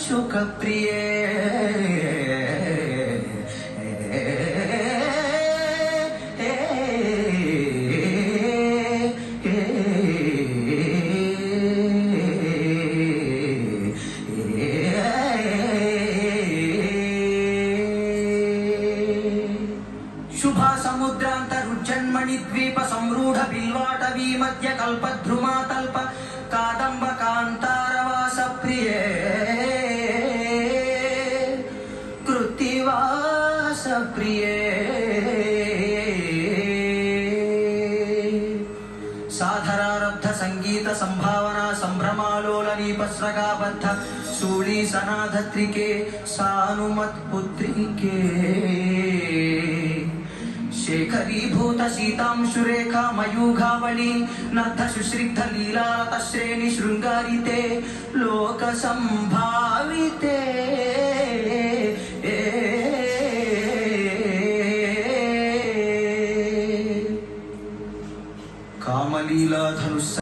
शुकप्रिये शुभा समुद्रांतरुज्जन्मणि द्वीप संरूढ़ बिल्वाटवी मध्य कल्पद्रुमा तल्प कादंब कांतारवास प्रिये कृत्तिवास प्रिये साधरारब्ध संगीत संभावना संभ्रमालोलनीपस्रगाबद्ध सूली सनाधत्रिके सानुमत्पुत्रिके शेखरीभूत सीतांशुरेखा मयूघावली नर्ध सुश्रिग्ध लीलारत श्रेणी शृंगारिते लोक संभाविते कामलीला धनुष